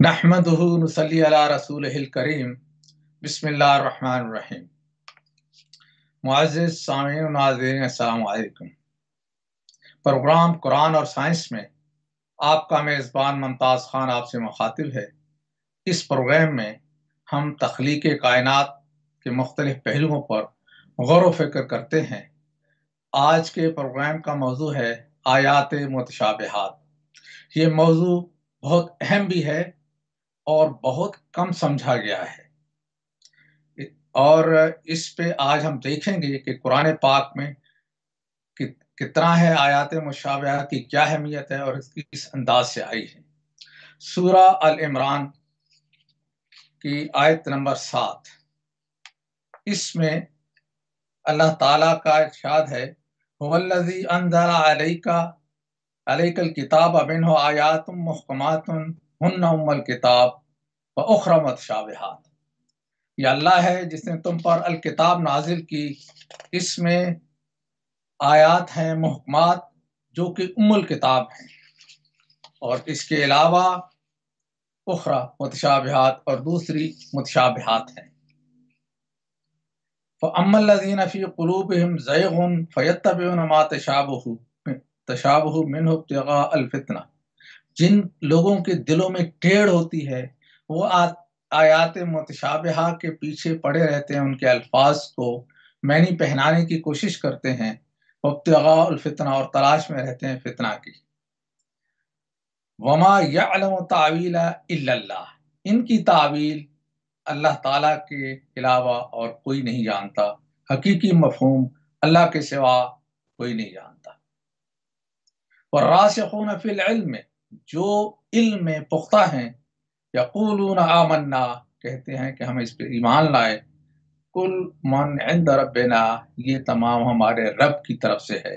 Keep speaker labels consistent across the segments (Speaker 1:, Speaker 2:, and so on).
Speaker 1: नहमदुहु नुसल्ली अला रसूलिहिल करीम बिस्मिल्लाहिर रहमानिर रहीम। मुअज़्ज़िज़ सामीन नाज़रीन अस्सलामु अलैकुम। प्रोग्राम कुरान और साइंस में आपका मेज़बान मुमताज़ खान आपसे मुखातिब है। इस प्रोग्राम में हम तख्लीक़ कायनात के मुख्तलिफ पहलुओं पर गौर व फिक्र करते हैं। आज के प्रोग्राम का मौजू है आयात मुतशाबिहात। ये मौजू बहुत अहम भी है और बहुत कम समझा गया है, और इस पे आज हम देखेंगे कि कुरान पाक में कितना है आयात मुशाबिहात की, क्या अहमियत है और इसकी किस अंदाज से आई है। सूरा अल इमरान की आयत नंबर 7, इसमें अल्लाह ताला का इरशाद है, हुवल्लज़ी अंज़ला अलैकल किताब मिन्हु आयातुम मुहकमातुन हुन्ना उम्मुल किताब व उखरा मुतशाबिहात। ये अल्लाह है जिसने तुम पर अल किताब नाजिल की, इसमें आयात हैं मुहकमात जो कि उम्मुल किताब हैं, और इसके अलावा उखरा मुतशाबिहात और दूसरी मुतशाबिहात हैं। फ़अम्मल्लज़ीना फ़ी क़ुलूबिहिम ज़ैग़ुन फ़यत्तबिऊना मा तशाबहु मिन्हु इब्तिग़ाअल फ़ितना। जिन लोगों के दिलों में टेढ़ होती है वो आयात मुतशाबिहा के पीछे पड़े रहते हैं, उनके अल्फाज को मैनी पहनाने की कोशिश करते हैं, इब्तिग़ाअल फ़ितना, और तलाश में रहते हैं फितना की। वमा यअलमु तावीला इल्लल्लाह, इनकी तावील अल्लाह ताला के अलावा और कोई नहीं जानता। हकीकी मफ़हूम अल्लाह के सिवा कोई नहीं जानता। वर्रासिखून फिल इल्म, जो इल्म में पुख्ता हैं, यक़ूलून आमन्ना, कहते हैं कि हम इस पर ईमान लाए। कुल मन इंद रब्बिना, ये तमाम हमारे रब की तरफ से है।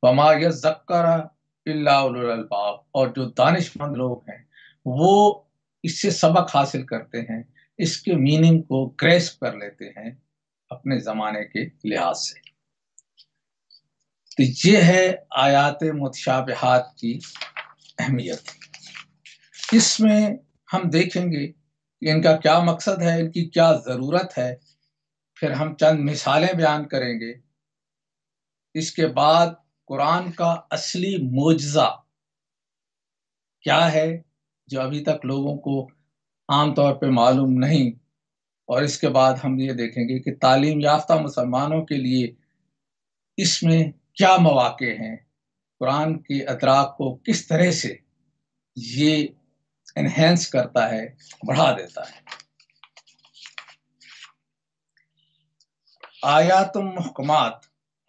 Speaker 1: वमा यज़क्कर इल्ला उलुल अलबाब, और जो दानिशमंद लोग हैं वो इससे सबक हासिल करते हैं, इसके मीनिंग को ग्रेस्प कर लेते हैं अपने ज़माने के लिहाज से। तो ये है आयात मुतशाबिहात की अहमियत। इसमें हम देखेंगे कि इनका क्या मकसद है, इनकी क्या ज़रूरत है, फिर हम चंद मिसालें बयान करेंगे। इसके बाद कुरान का असली मोजज़ा क्या है जो अभी तक लोगों को आमतौर पे मालूम नहीं, और इसके बाद हम ये देखेंगे कि तालीम याफ्ता मुसलमानों के लिए इसमें क्या मौक़े हैं, कुरान के अदराक को किस तरह से ये एनहेंस करता है, बढ़ा देता है। आयातुम मुहकमात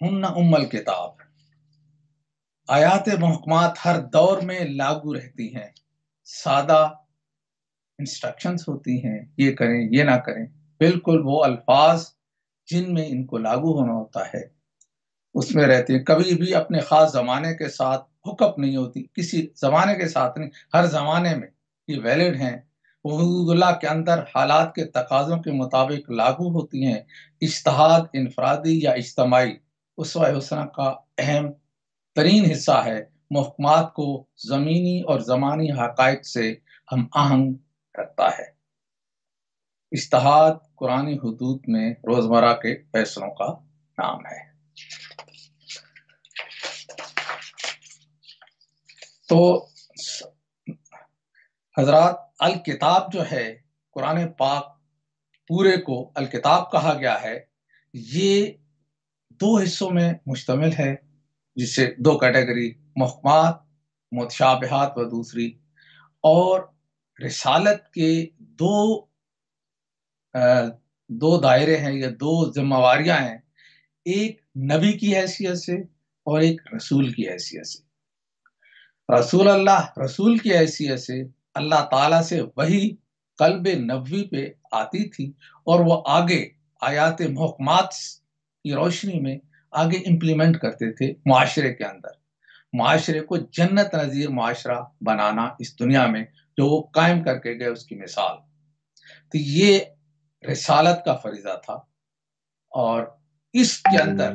Speaker 1: हुन्ना उम्मुल किताब, आयात मुहकमात हर दौर में लागू रहती हैं। सादा इंस्ट्रक्शंस होती हैं, ये करें ये ना करें, बिल्कुल वो अल्फाज जिनमें इनको लागू होना होता है उसमें रहती है। कभी भी अपने ख़ास ज़माने के साथ हुक्म नहीं होती, किसी ज़माने के साथ नहीं, हर ज़माने में ये वैलिड हैं। हुदूदुल्लाह के अंदर हालात के तकाज़ों के मुताबिक लागू होती हैं। इज्तिहाद इनफरादी या इज्तिमाई उसवा हुस्ना का अहम तरीन हिस्सा है। मुहकमात को ज़मीनी और ज़मानी हक़ाइक़ से हम आहंग रखता है। इज्तिहाद कुरानी हुदूद में रोज़मर्रा के फैसलों का नाम है। तो हजरात, अल किताब जो है, कुरान पाक पूरे को अल किताब कहा गया है। ये दो हिस्सों में मुश्तमिल है, जिससे दो कैटेगरी, मुहकमात मुतशाबिहात व दूसरी, और रिसालत के दो दायरे हैं या दो जिम्मेवारियां हैं, एक नबी की हैसियत से और एक रसूल की हैसियत से। रसूल अल्लाह, रसूल की हैसियत से अल्लाह ताला से वही कल्ब नबवी पे आती थी, और वो आगे आयात मुहकमात की रोशनी में आगे इम्प्लीमेंट करते थे मुआशरे के अंदर, मुआशरे को जन्नत नज़ीर मुआशरा बनाना इस दुनिया में, जो वो कायम करके गए उसकी मिसाल। तो ये रिसालत का फरीज़ा था, और इसके अंदर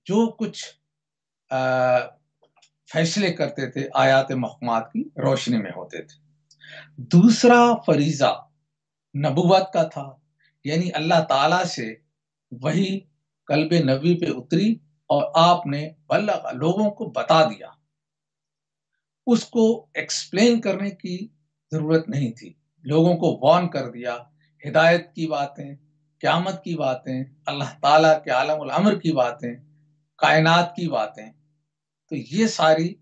Speaker 1: जो कुछ फैसले करते थे आयात मुहकमात की रोशनी में होते थे। दूसरा फरीजा नबुवत का था, यानी अल्लाह ताला से वही कल्ब नबी पे उतरी और आपने बल्लग लोगों को बता दिया, उसको एक्सप्लेन करने की जरूरत नहीं थी, लोगों को वार्न कर दिया, हिदायत की बातें, क़यामत की बातें, अल्लाह ताला के आलमुल अम्र की बातें, कायनात की बातें, तो ये सारी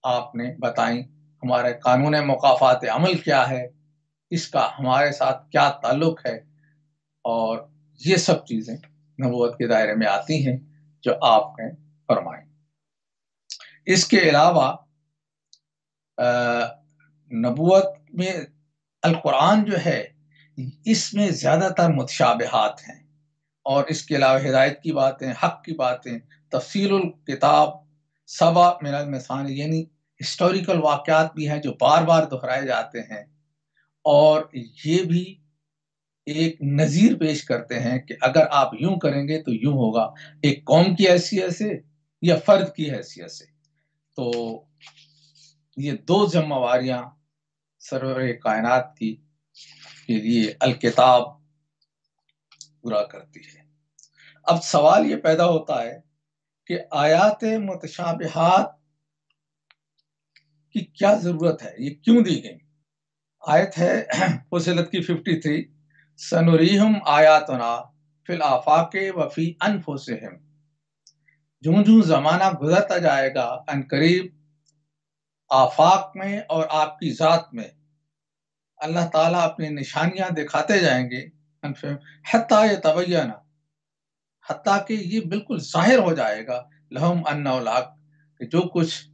Speaker 1: आपने बताई। हमारे कानून मुकाफात अमल क्या है, इसका हमारे साथ क्या ताल्लुक है, और ये सब चीज़ें नबूवत के दायरे में आती हैं जो आपने फरमाई। इसके अलावा नबूवत में अल कुरान जो है इसमें ज़्यादातर मुतशाबिहात हैं, और इसके अलावा हिदायत की बातें, हक की बातें, तफसीलुल किताब, सबा मिनल मसानी, यानी हिस्टोरिकल वाक़यात भी हैं जो बार बार दोहराए जाते हैं, और ये भी एक नज़ीर पेश करते हैं कि अगर आप यूं करेंगे तो यूं होगा, एक कौम की हैसियत से या फर्द की हैसियत से। तो ये दो जिम्मेवारियां सरवर कायनात की के लिए अल किताब पूरा करती है। अब सवाल ये पैदा होता है कि आयात मुतशाबिहात की क्या जरूरत है, ये क्यों दी गई। आयत है फुसिलत की 53, सनुरीहुम आयातना फिल आफाके वफी अनफुसिहिम, जूं जूं जमाना गुजरता जाएगा अनकरीब आफाक में और आपकी जात में अल्लाह ताला अपनी निशानियां दिखाते जाएंगे, हत्ता ये तबय्यना, हत्ता कि ये बिल्कुल जाहिर हो जाएगा, लहुम अन्नहुल हक, कि जो कुछ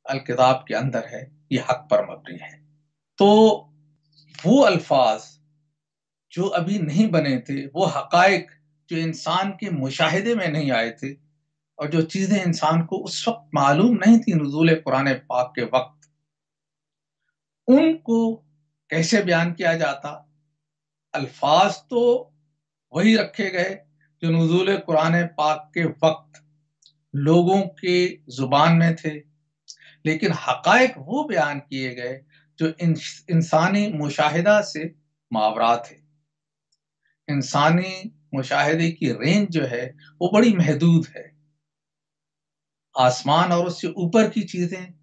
Speaker 1: अल किताब के अंदर है ये हक पर मबनी है। तो वो अल्फाज जो अभी नहीं बने थे, वो हकायक जो इंसान के मुशाहिदे में नहीं आए थे, और जो चीजें इंसान को उस वक्त मालूम नहीं थी नुज़ूल कुरान पाक के वक्त, उनको कैसे बयान किया जाता। अल्फाज तो वही रखे गए जो नुज़ूल कुरान पाक के वक्त लोगों के जुबान में थे, लेकिन हकायक वो बयान किए गए जो इंसानी मुशाहिदा से मावरा थे। इंसानी मुशाहिदे की रेंज जो है वो बड़ी महदूद है, आसमान और उससे ऊपर की चीजें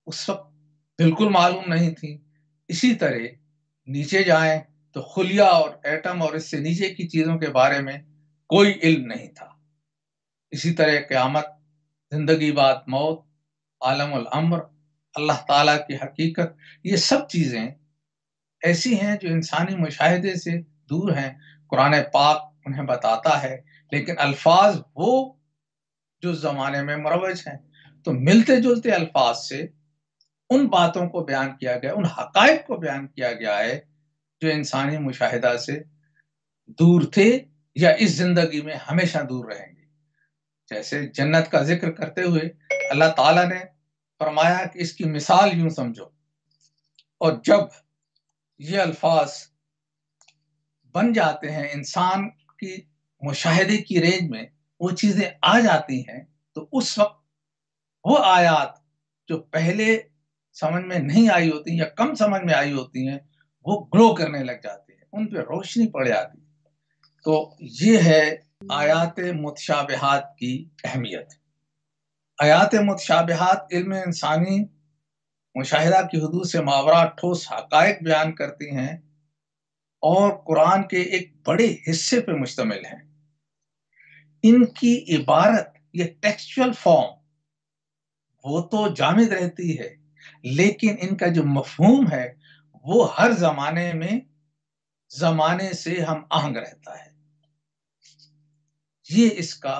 Speaker 1: उस वक्त बिल्कुल मालूम नहीं थी। इसी तरह नीचे जाएं तो खुलिया और एटम और इससे नीचे की चीजों के बारे में कोई इल्म नहीं था। इसी तरह क़यामत, जिंदगी बाद मौत, आलमुल अम्र, अल्लाह ताला की हकीकत, ये सब चीजें ऐसी हैं जो इंसानी मुशाहिदे से दूर हैं। कुरान पाक उन्हें बताता है, लेकिन अल्फाज वो जो जमाने में मुरवज हैं, तो मिलते जुलते अल्फाज से उन बातों को बयान किया गया, उन हकायक को बयान किया गया है जो इंसानी मुशाहिदा से दूर थे या इस जिंदगी में हमेशा दूर रहेंगे। जैसे जन्नत का जिक्र करते हुए अल्लाह ताला ने फरमाया कि इसकी मिसाल यूं समझो, और जब ये अल्फाज बन जाते हैं इंसान की मुशाहिदे की रेंज में, वो चीजें आ जाती हैं, तो उस वक्त वो आयात जो पहले समझ में नहीं आई होती या कम समझ में आई होती हैं, वो ग्लो करने लग जाती है, उन पर रोशनी पड़ जाती है। तो ये है आयात मुतशाबिहात की अहमियत। आयात मुतशाबिहात इल्म इंसानी मुशाहिदा की हुदूद से मावरा ठोस हकायक बयान करती हैं और कुरान के एक बड़े हिस्से पर मुश्तमिल हैं। इनकी इबारत, ये टेक्सचुअल फॉर्म, वो तो जामिद रहती है, लेकिन इनका जो मफहूम है वो हर जमाने में जमाने से हम आहंग रहता है। ये इसका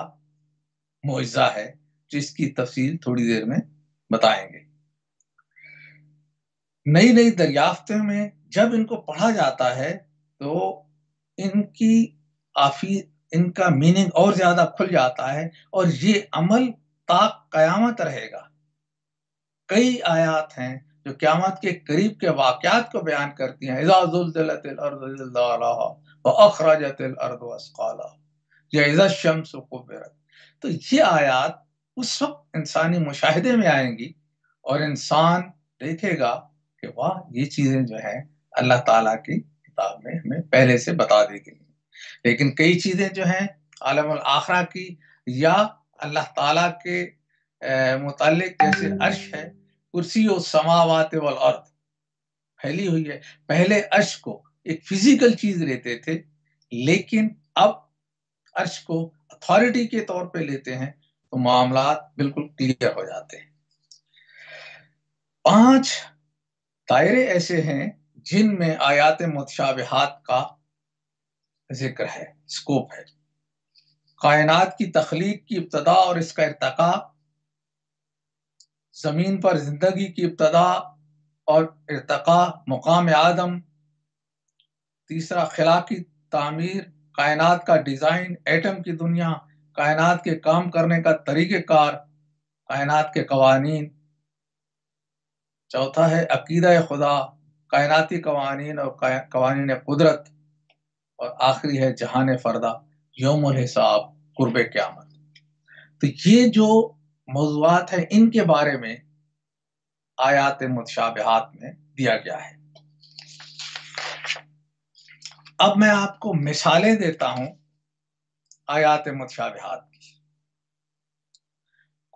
Speaker 1: मुइज़ा है, जिसकी तफसील थोड़ी देर में बताएंगे। नई नई दरियाफ्तों में जब इनको पढ़ा जाता है तो इनकी आफी इनका मीनिंग और ज्यादा खुल जाता है, और ये अमल ताक कयामत रहेगा। कई आयात हैं जो क़यामत के करीब के वाक़यात को बयान करती हैं। इज़ा ज़ुल्ज़िलतिल अर्ज़ु ज़िलज़ालहा व अख़रजतिल अर्ज़ु अस्क़ालहा या इज़ा शम्सु कुव्विरत। तो ये आयात उस वक्त इंसानी मुशाहिदे में आएंगी और इंसान देखेगा کہ वाह ये चीजें जो है अल्लाह ताला की किताब में हमें पहले से बता दी गई हैं। लेकिन कई चीजें जो हैं आलमुल आखिरा की या अल्लाह ताला के मुतालिक, जैसे अर्श है, कुर्सी और समावात वल अर्द फैली हुई है। पहले अर्श को एक फिजिकल चीज लेते थे, लेकिन अब अर्श को अथॉरिटी के तौर पे लेते हैं तो मामलात बिल्कुल क्लियर हो जाते हैं। 5 दायरे ऐसे हैं जिनमें आयात मुतशाबिहात का जिक्र है, स्कोप है। कायनात की तख्लीक की इब्तदा और इसका इर्तका, जमीन पर जिंदगी की इब्तदा और इर्तका, मुकाम आदम। तीसरा, खिला की तामीर, कायनात का डिजाइन, एटम की दुनिया, कायनात के काम करने का तरीक़ेकार, कायनात के कवानीन। चौथा है अकीदा खुदा, कायनाती कवानीन और कवानीन कुदरत। और आखिरी है जहान फरदा, यौमुल हिसाब, कुर्बे क़यामत। तो ये जो मौज़ूआत है इनके बारे में आयात मुतशाबिहात में दिया गया है। अब मैं आपको मिसालें देता हूं आयात मुतशाबिहात की।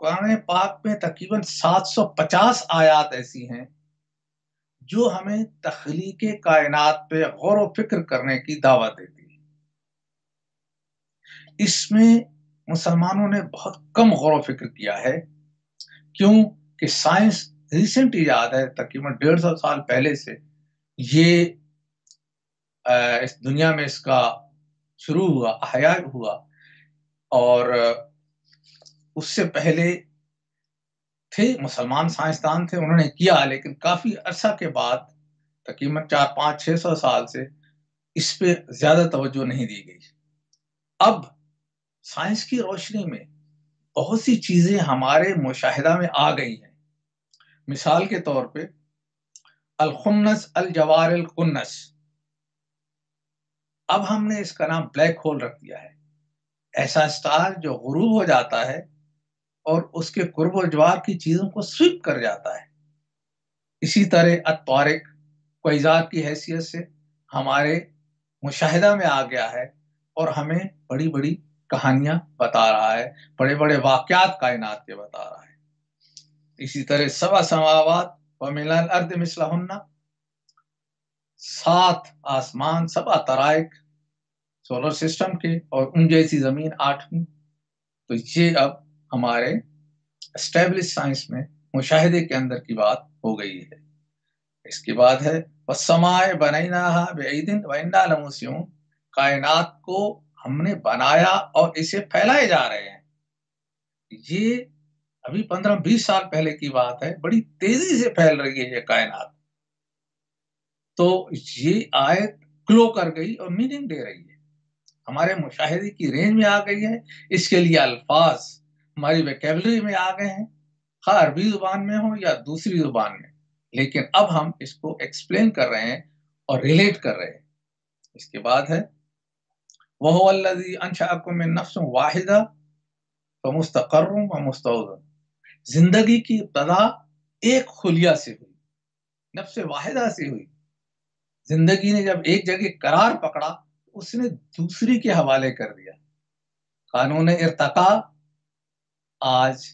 Speaker 1: कुरान पाक में तकरीबन 750 आयात ऐसी हैं जो हमें तख्लीक कायनात पे गौर व फिक्र करने की दावत देती है। इसमें मुसलमानों ने बहुत कम गौर व फिक्र किया है, क्यों कि साइंस रिसेंट इजाद है, तकरीबन 150 साल पहले से ये इस दुनिया में इसका शुरू हुआ, अहया हुआ। और उससे पहले थे मुसलमान साइंसदान थे, उन्होंने किया, लेकिन काफी अरसा के बाद तकरीबन 400-500-600 साल से इस पे ज्यादा तवज्जो नहीं दी गई। अब साइंस की रोशनी में बहुत सी चीजें हमारे मुशाहिदा में आ गई हैं। मिसाल के तौर पे अल खुन्नस अल जवार अल खुन्नस, अब हमने इसका नाम ब्लैक होल रख दिया है। ऐसा स्टार जो गुरूब हो जाता है और उसके कुर्ब व जवार की चीजों को स्वीप कर जाता है। इसी तरह अत्वारिक क्वैज़ार की हैसियत से हमारे मुशाहिदा में आ गया है और हमें बड़ी बड़ी कहानियां बता रहा है, बड़े बड़े वाक़यात कायनात के बता रहा है। इसी तरह सबा समावात व मिनल अर्द मिसलहुन्ना, 7 आसमान, सबा तराइक सोलर सिस्टम के, और उन जैसी जमीन 8वीं। तो ये अब हमारे एस्टेब्लिश साइंस में मुशाहिदे के अंदर की बात हो गई है। इसके बाद है वस्समाए बनैनाहा बिअइदिन व इन्ना लमूसिऊन, कायनात को हमने बनाया और इसे फैलाए जा रहे हैं। ये अभी 15-20 साल पहले की बात है, बड़ी तेजी से फैल रही है ये कायनात। तो ये आयत ग्लो कर गई और मीनिंग दे रही है, हमारे मुशाहिदे की रेंज में आ गई है। इसके लिए अल्फाज हमारी वोकैबुलरी में आ गए हैं, खा अरबी जुबान में हो या दूसरी जुबान में, लेकिन अब हम इसको एक्सप्लेन कर रहे हैं और रिलेट कर रहे हैं। इसके बाद है वहुवल्लज़ी अंशअकुम मिन नफ्सिन वाहिदा फमुस्तक़र्रुन व मुस्तौदन, जिंदगी की इब्तदा एक खुलिया से हुई, नफ्स वाहिदा से हुई। जिंदगी ने जब एक जगह करार पकड़ा, उसने दूसरी के हवाले कर दिया। कानून इर्तका आज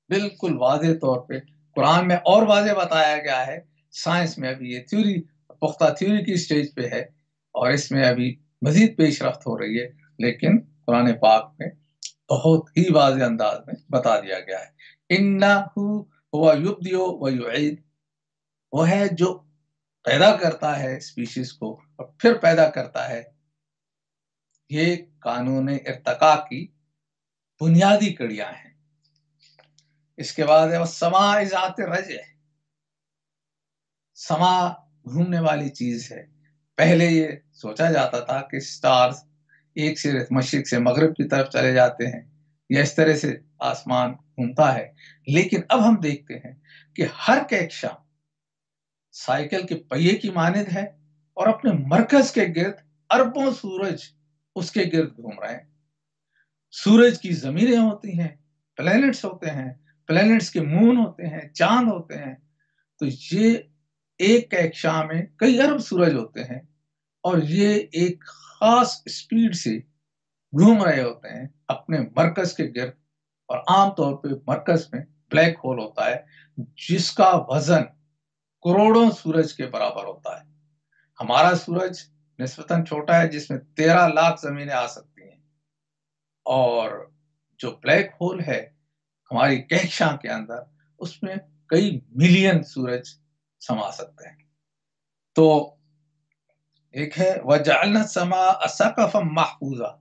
Speaker 1: बिल्कुल वाज़ेह तौर पे कुरान में और वाज़ेह बताया गया है। साइंस में अभी ये थ्योरी, पुख्ता थ्योरी की स्टेज पे है और इसमें अभी मजीद पेशरफ्त हो रही है, लेकिन कुरान पाक में बहुत ही वाज़ेह अंदाज में बता दिया गया है। इन्नहु हुवा युब्दिउ व युईद, वो है जो पैदा करता है स्पीशीज को और फिर पैदा करता है। ये कानून इर्तका की बुनियादी कड़ियां हैं। इसके बाद है समा इजात रज, समा घूमने वाली चीज है। पहले ये सोचा जाता था कि स्टार्स एक से मशरिक से मगरिब की तरफ चले जाते हैं या इस तरह से आसमान घूमता है, लेकिन अब हम देखते हैं कि हर कक्षा साइकिल के पहिए की मानिंद है और अपने मरकज के गिर्द अरबों सूरज उसके गिर्द घूम रहे हैं। सूरज की जमीनें होती हैं, प्लैनेट्स होते हैं, प्लैनेट्स के मून होते हैं, चांद होते हैं। तो ये ایک کہکشاں میں کئی ارب سورج ہوتے ہیں اور یہ ایک خاص اسپیڈ سے گھوم رہے ہوتے ہیں اپنے مرکز کے گرد، اور عام طور پہ مرکز میں بلیک ہول ہوتا ہے جس کا وزن کروڑوں سورج کے برابر ہوتا ہے۔ ہمارا سورج نسبتاً چھوٹا ہے جس میں 13 لاکھ زمینیں آ سکتی ہیں، اور جو بلیک ہول ہے ہماری کہکشاں کے اندر، اس میں کئی ملین سورج سما سکتے ہیں۔ تو ایک ہے وَجَعَلْنَا السَّمَاءَ سَقْفًا مَحْفُوظًا،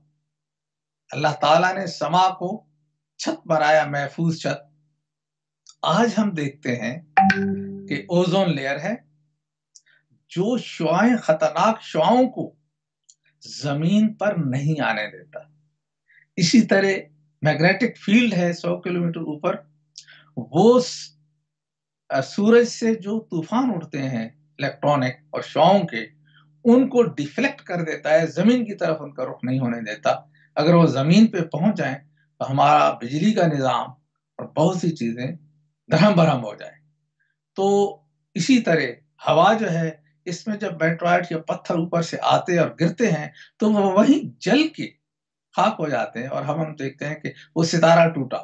Speaker 1: اللہ تعالیٰ نے سما کو چھت بنایا، محفوظ چھت۔ آج ہم دیکھتے ہیں کہ اوزون لیئر ہے جو شعاعیں، خطرناک شعاؤں کو زمین پر نہیں آنے دیتا۔ اسی طرح میگنیٹک فیلڈ ہے 100 کلومیٹر اوپر، وہ سورج سے جو طوفان اٹھتے ہیں الیکٹرانک اور شعاؤں کے، ان کو ڈیفلیکٹ کر دیتا ہے، زمین کی طرف ان کا رخ نہیں ہونے دیتا۔ اگر وہ زمین پہ پہنچ جائیں تو ہمارا بجلی کا نظام اور بہت سی چیزیں دھڑم بھرم ہو جائیں۔ تو اسی طرح ہوا جو ہے، اس میں جب میٹرائٹ یا پتھر اوپر سے آتے اور گرتے ہیں تو وہ وہیں جل کے خاک ہو جاتے ہیں، اور ہم دیکھتے ہیں کہ وہ ستارہ ٹوٹا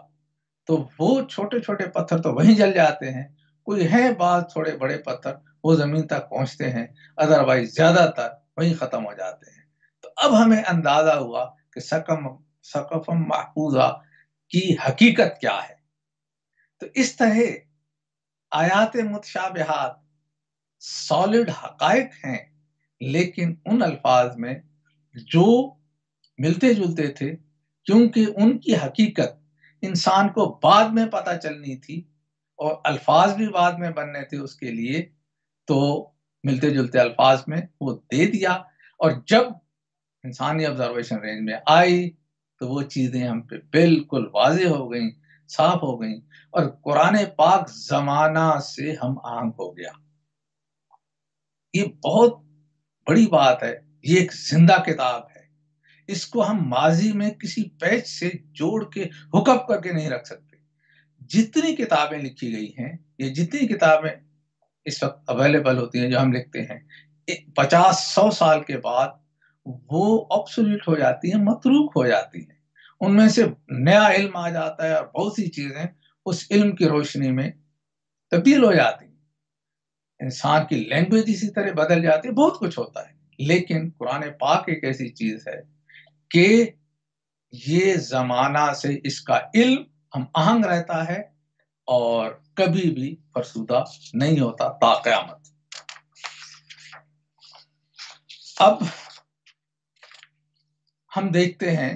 Speaker 1: تو وہ چھوٹے چھوٹے پتھر تو وہیں جل جاتے ہیں، کوئی ہے بعض تھوڑے بڑے پتھر وہ زمین تک پہنچتے ہیں، ادروائز زیادہ تر وہیں ختم ہو جاتے ہیں۔ تو اب ہمیں اندازہ ہوا کہ سقف محفوظہ کی حقیقت کیا ہے۔ تو اس طرح آیات متشابہات سالڈ حقائق ہیں، لیکن ان الفاظ میں جو ملتے جلتے تھے، کیونکہ ان کی حقیقت انسان کو بعد میں پتہ چلنی تھی اور الفاظ بھی بعد میں بننے تھے اس کے لیے، تو ملتے جلتے الفاظ میں وہ دے دیا، اور جب انسانی آبزرویشن رینج میں آئی تو وہ چیزیں ہم پہ بالکل واضح ہو گئیں، صاف ہو گئیں، اور قرآن پاک زمانہ سے ہم آہنگ ہو گیا۔ یہ بہت بڑی بات ہے، یہ ایک زندہ کتاب ہے، اس کو ہم ماضی میں کسی پیج سے جوڑ کے ہک اپ کر کے نہیں رکھ سکتے۔ جتنی کتابیں لکھی گئی ہیں، یہ جتنی کتابیں اس وقت اویلیبل ہوتی ہیں جو ہم لکھتے ہیں، 50-100 سال کے بعد وہ آبسولیٹ ہو جاتی ہیں، متروک ہو جاتی ہیں، ان میں سے نیا علم آ جاتا ہے اور بہت سی چیزیں اس علم کی روشنی میں تبدیل ہو جاتی ہیں، انسان کی لینگویج اسی طرح بدل جاتی ہے، بہت کچھ ہوتا ہے۔ لیکن قرآن پاک ایک ایسی چیز ہے کہ یہ زمانہ سے اس کا علم ہم آہنگ رہتا ہے اور کبھی بھی فرسودہ نہیں ہوتا تا قیامت۔ اب ہم دیکھتے ہیں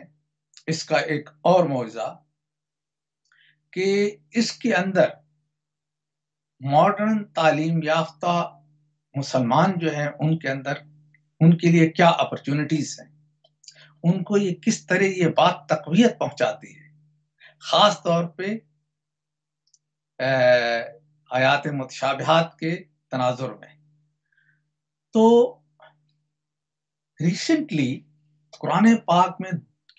Speaker 1: اس کا ایک اور معجزہ کہ اس کے اندر ماڈرن تعلیم یافتہ مسلمان جو ہیں ان کے اندر، ان کے لیے کیا اپرچونٹیز ہیں، ان کو یہ کس طرح یہ بات تقویت پہنچاتی ہے، خاص طور پہ آیات متشابہات کے تناظر میں۔ تو ریسنٹلی قرآن پاک میں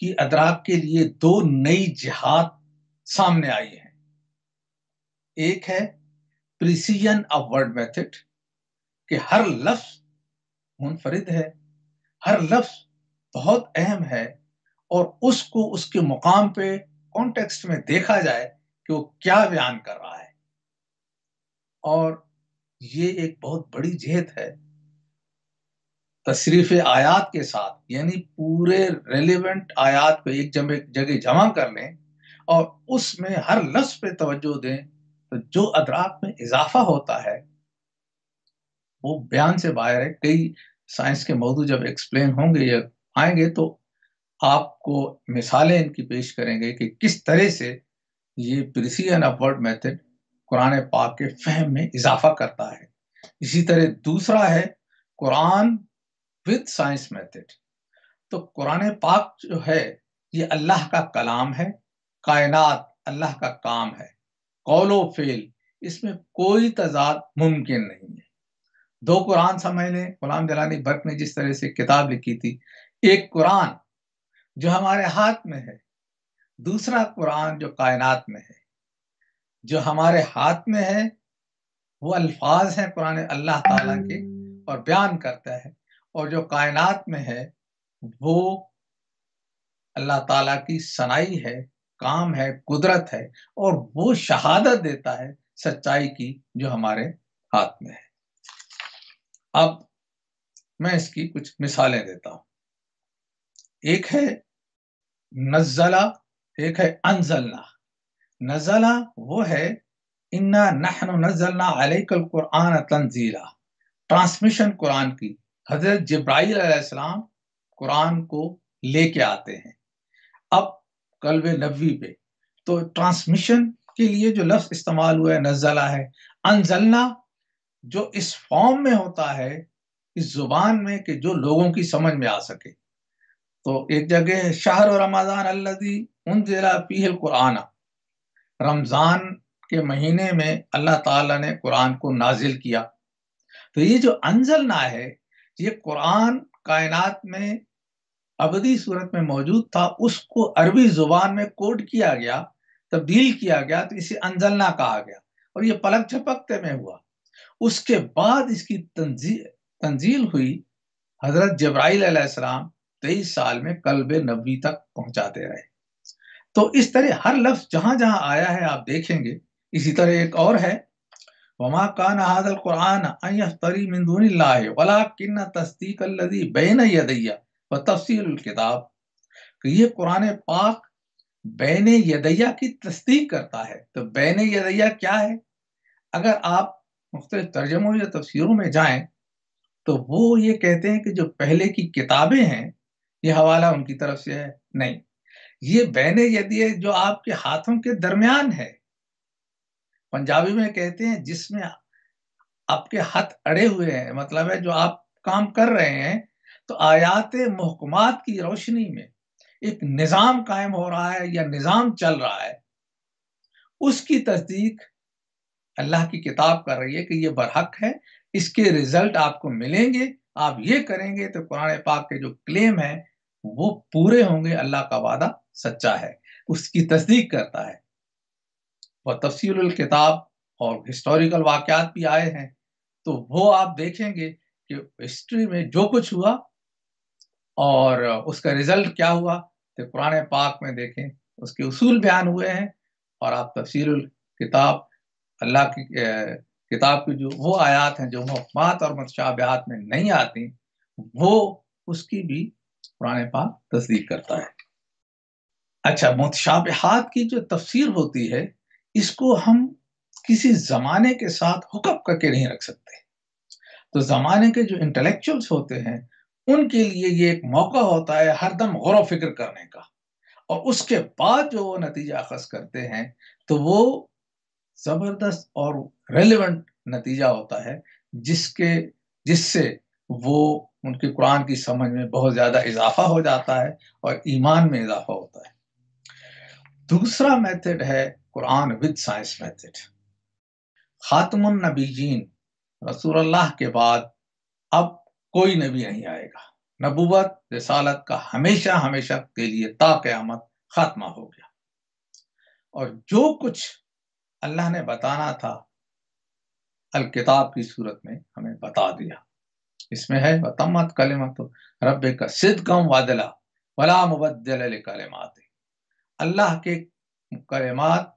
Speaker 1: کی ادراک کے لیے 2 نئی جہات سامنے آئی ہیں۔ ایک ہے پریسیجن آف ورڈ میتھڈ، کہ ہر لفظ منفرد ہے، ہر لفظ بہت اہم ہے، اور اس کو اس کے مقام پہ کانٹیکسٹ میں دیکھا جائے کہ وہ کیا بیان کر رہا ہے، اور یہ ایک بہت بڑی جہت ہے تصریف آیات کے ساتھ، یعنی پورے ریلیونٹ آیات کو ایک جگہ جمع کر لیں اور اس میں ہر لفظ پہ توجہ دیں، تو جو ادراک میں اضافہ ہوتا ہے وہ بیان سے باہر ہے۔ کئی سائنس کے موضوع جب ایکسپلین ہوں گے یا آئیں گے تو آپ کو مثالیں ان کی پیش کریں گے کہ کس طرح سے یہ پریسیجن آف ورڈ میتھڈ قرآن پاک کے فہم میں اضافہ کرتا ہے۔ اسی طرح دوسرا ہے قرآن وتھ سائنس میتھڈ۔ تو قرآن پاک جو ہے یہ اللہ کا کلام ہے، کائنات اللہ کا کام ہے، قول و فعل، اس میں کوئی تضاد ممکن نہیں ہے۔ 2 قرآن سمجھ لیں، غلام جلانی برق نے جس طرح سے کتاب لکھی تھی، ایک قرآن جو ہمارے ہاتھ میں ہے، دوسرا قرآن جو کائنات میں ہے۔ جو ہمارے ہاتھ میں ہے وہ الفاظ ہیں قرآن اللہ تعالیٰ کے، اور بیان کرتا ہے، اور جو کائنات میں ہے وہ اللہ تعالیٰ کی صنائی ہے، کام ہے، قدرت ہے، اور وہ شہادت دیتا ہے سچائی کی جو ہمارے ہاتھ میں ہے۔ اب میں اس کی کچھ مثالیں دیتا ہوں۔ ایک ہے نزلہ، ایک ہے انزلنا۔ نزلہ وہ ہے انا نحن نزلنا علیک القرآن تنزیلا، ٹرانسمیشن قرآن کی۔ حضرت جبرائیل علیہ السلام قرآن کو لے کے آتے ہیں اب قلب نبوی پہ، تو ٹرانسمیشن کے لیے جو لفظ استعمال ہوا ہے نزلہ ہے۔ انزلنا جو اس فارم میں ہوتا ہے، اس زبان میں کہ جو لوگوں کی سمجھ میں آ سکے۔ تو ایک جگہ ہے شہر رمضان الذی انزل فیہ القرآن، رمضان کے مہینے میں اللہ تعالیٰ نے قرآن کو نازل کیا۔ تو یہ جو انزلنا ہے، یہ قرآن کائنات میں ابدی صورت میں موجود تھا، اس کو عربی زبان میں کوڈ کیا گیا، تبدیل کیا گیا، تو اسے انزلنا کہا گیا، اور یہ پلک جھپکتے میں ہوا۔ اس کے بعد اس کی تنزیل ہوئی، حضرت جبرائیل علیہ السلام 23 سال میں قلب نبوی تک پہنچاتے رہے۔ تو اس طرح ہر لفظ جہاں جہاں آیا ہے آپ دیکھیں گے۔ اسی طرح ایک اور ہے وما كان هذا القرآن ان يفتري من دون الله ولكن تصديق الذي بين يدي وتفصيل الكتاب، کہ یہ قرآن پاک بین یدیہ کی تصدیق کرتا ہے۔ تو بین یدیہ کیا ہے؟ اگر آپ مختلف ترجموں یا تفسیروں میں جائیں تو وہ یہ کہتے ہیں کہ جو پہلے کی کتابیں ہیں یہ حوالہ ان کی طرف سے ہے، نہیں، یہ بین یدیہ جو آپ کے ہاتھوں کے درمیان ہے۔ پنجابی میں کہتے ہیں جس میں آپ کے ہاتھ اڑے ہوئے ہیں، مطلب ہے جو آپ کام کر رہے ہیں، تو آیات محکمات کی روشنی میں ایک نظام قائم ہو رہا ہے یا نظام چل رہا ہے، اس کی تصدیق اللہ کی کتاب کر رہی ہے کہ یہ برحق ہے، اس کے ریزلٹ آپ کو ملیں گے، آپ یہ کریں گے تو قرآن پاک کے جو کلیم ہیں وہ پورے ہوں گے، اللہ کا وعدہ سچا ہے، اس کی تصدیق کرتا ہے۔ اور تفصیل الکتاب اور ہسٹوریکل واقعات بھی آئے ہیں، تو وہ آپ دیکھیں گے کہ ہسٹری میں جو کچھ ہوا اور اس کا ریزلٹ کیا ہوا، تو قرآن پاک میں دیکھیں اس کے اصول بیان ہوئے ہیں، اور آپ تفصیل الکتاب اللہ کی کتاب کی جو وہ آیات ہیں جو محکمات اور متشابہات میں نہیں آتی، وہ اس کی بھی قرآن پاک تصدیق کرتا ہے۔ اچھا، متشابہات کی جو تفسیر ہوتی ہے، اس کو ہم کسی زمانے کے ساتھ حکم کر کے نہیں رکھ سکتے۔ تو زمانے کے جو انٹلیکچوئلس ہوتے ہیں ان کے لیے یہ ایک موقع ہوتا ہے ہر دم غور و فکر کرنے کا، اور اس کے بعد جو وہ نتیجہ اخذ کرتے ہیں تو وہ زبردست اور ریلیونٹ نتیجہ ہوتا ہے، جس سے وہ ان کے قرآن کی سمجھ میں بہت زیادہ اضافہ ہو جاتا ہے اور ایمان میں اضافہ ہوتا ہے۔ دوسرا میتھڈ ہے قرآن ود سائنس میتھڈ۔ خاتم النبیین، رسول اللہ کے بعد اب کوئی نبی نہیں آئے گا، نبوت رسالت کا ہمیشہ ہمیشہ کے لیے تا قیامت خاتمہ ہو گیا، اور جو کچھ اللہ نے بتانا تھا الکتاب کی صورت میں ہمیں بتا دیا۔ اس میں ہے وتمت کلمۃ ربک صدقا وعدلا ولا مبدل لکلمات، اللہ کے کلمات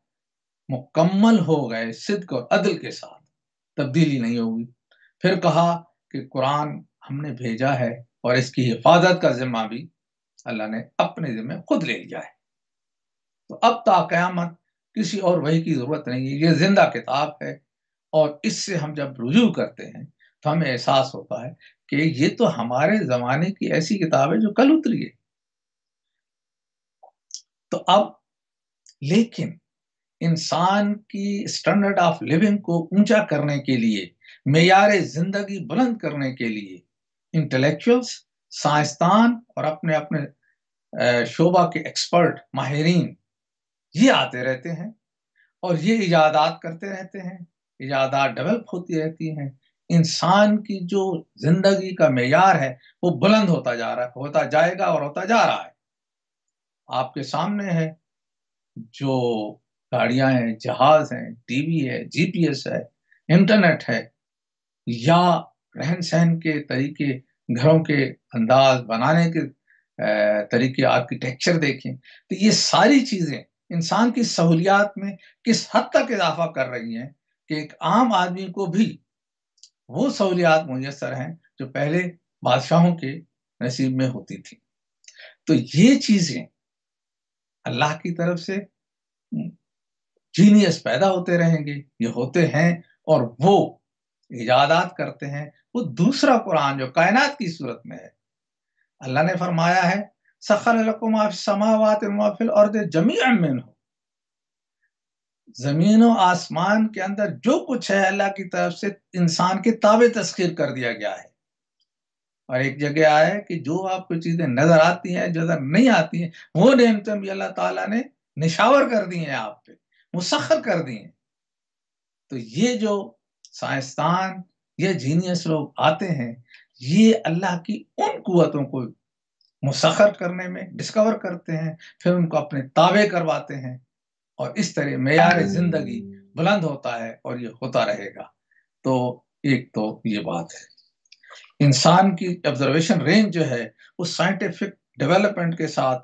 Speaker 1: مکمل ہو گئے صدق اور عدل کے ساتھ، تبدیلی نہیں ہوگی۔ پھر کہا کہ قرآن ہم نے بھیجا ہے اور اس کی حفاظت کا ذمہ بھی اللہ نے اپنے ذمہ خود لے لیا ہے۔ تو اب تا قیامت کسی اور وحی کی ضرورت نہیں ہے، یہ زندہ کتاب ہے، اور اس سے ہم جب رجوع کرتے ہیں تو ہمیں احساس ہوتا ہے کہ یہ تو ہمارے زمانے کی ایسی کتاب ہے جو کل اتری ہے۔ تو اب لیکن انسان کی اسٹینڈرڈ آف لیونگ کو اونچا کرنے کے لیے، معیار زندگی بلند کرنے کے لیے انٹلیکچوئلس، سائنسدان اور اپنے اپنے شعبہ کے ایکسپرٹ ماہرین یہ آتے رہتے ہیں اور یہ ایجادات کرتے رہتے ہیں، ایجادات ڈیولپ ہوتی رہتی ہیں۔ انسان کی جو زندگی کا معیار ہے وہ بلند ہوتا جائے گا اور ہوتا جا رہا ہے۔ آپ کے سامنے ہے جو گاڑیاں ہیں، جہاز ہیں، ٹی وی ہے، جی پی ایس ہے، इंटरनेट है, या रहन सहन के तरीके, घरों के अंदाज बनाने के तरीके, आर्किटेक्चर देखें, तो ये सारी चीज़ें इंसान की सहूलियात में किस हद तक इजाफा कर रही हैं कि एक आम आदमी को भी वो सहूलियात मुयस्सर हैं जो पहले बादशाहों के नसीब में होती थी। तो ये चीज़ें अल्लाह की तरफ से जीनियस पैदा होते रहेंगे, ये होते हैं, और वो इजादात करते हैं। वो दूसरा कुरान जो कायनात की सूरत में है, अल्लाह ने फरमाया है सखर लकुम मा फिस समावाति व मा फिल अर्दि जमीअन मिन्हु, जमीन और आसमान के अंदर जो कुछ है अल्लाह की तरफ से इंसान के ताबे तस्खीर कर दिया गया है। और एक जगह आया है कि जो आपको चीजें नजर आती हैं, जो नजर नहीं आती हैं, वो नेमतें भी अल्लाह ताला ने निशावर कर दी हैं, आप पे मुसख्खर कर दी हैं। तो ये जो साइंसदान, ये जीनियस लोग आते हैं, ये अल्लाह की उन कुव्वतों को मुसख्खर करने में डिस्कवर करते हैं, फिर उनको अपने ताबे करवाते हैं, और इस तरह मेयार जिंदगी बुलंद होता है, और ये होता रहेगा। तो एक तो ये बात है, इंसान की ऑब्जर्वेशन रेंज जो है वो साइंटिफिक डेवलपमेंट के साथ,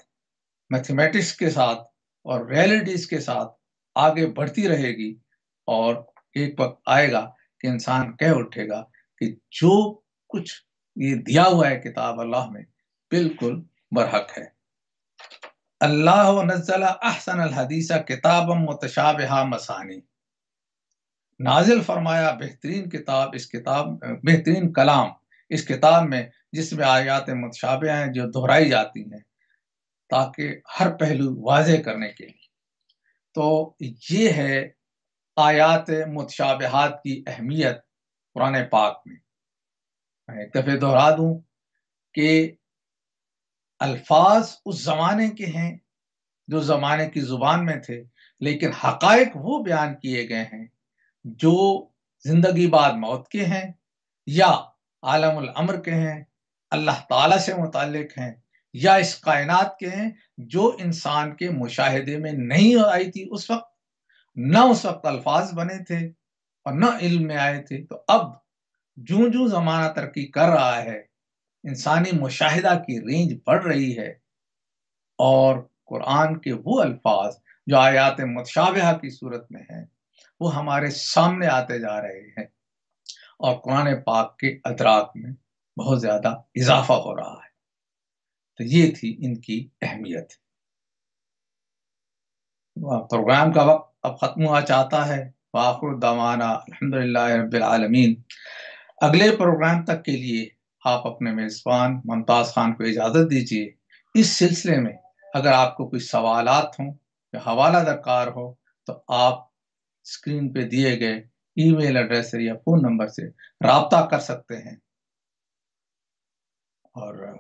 Speaker 1: मैथमेटिक्स के साथ और रियलिटीज के साथ आगे बढ़ती रहेगी, और एक वक्त आएगा कि इंसान कह उठेगा कि जो कुछ ये दिया हुआ है किताब अल्लाह में बिल्कुल बरहक है। अल्लाह नज़्ज़ल अहसन अल हदीसा किताबम मुतशाबिहा मसानी, नाजिल फरमाया बेहतरीन किताब, इस किताब बेहतरीन कलाम इस किताब में, जिसमें आयात मुतशाबिह हैं जो दोहराई जाती हैं ताकि हर पहलू वाज़ेह करने के लिए। तो ये है आयात मुतशाबिहात की अहमियत कुरान पाक में। मैं एक दफ़े दोहरा दूं कि अल्फाज उस ज़माने के हैं जो ज़माने की ज़ुबान में थे, लेकिन हक़ाइक़ वो बयान किए गए हैं जो जिंदगी बाद मौत के हैं, या आलमुल अम्र के हैं, अल्लाह ताला से मुताल्लिक हैं, या इस कायनात के हैं जो इंसान के मुशाहिदे में नहीं आई थी उस वक्त, न उस वक्त अल्फाज बने थे और न इल्म में आए थे। तो अब जूं जूं जमाना तरक्की कर रहा है, इंसानी मुशाहिदा की रेंज बढ़ रही है, और कुरान के वो अल्फाज जो आयात मुतशाबिहा की सूरत में हैं वो हमारे सामने आते जा रहे हैं, और कुरान पाक के अदराक में बहुत ज्यादा इजाफा हो रहा है। तो ये थी इनकी अहमियत। प्रोग्राम का वक्त अब खत्म हुआ चाहता है। वाखिर दावाना अल्हम्दुलिल्लाहि रब्बिल आलमीन। अगले प्रोग्राम तक के लिए आप अपने मेज़बान मुमताज़ खान को इजाज़त दीजिए। इस सिलसिले में अगर आपको कोई सवालात हों या हवाला दरकार हो, तो आप स्क्रीन पे दिए गए ईमेल एड्रेस से या फ़ोन नंबर से राब्ता कर सकते हैं, और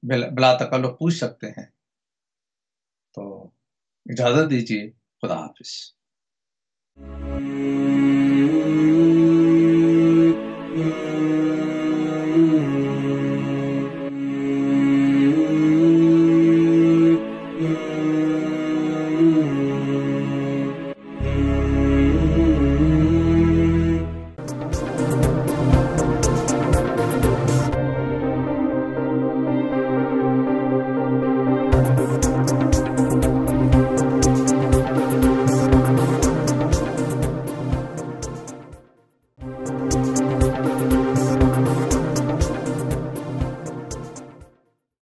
Speaker 1: बिला तकल्लुफ़ पूछ सकते हैं। तो इजाज़त दीजिए। खुदा हाफ़िज़।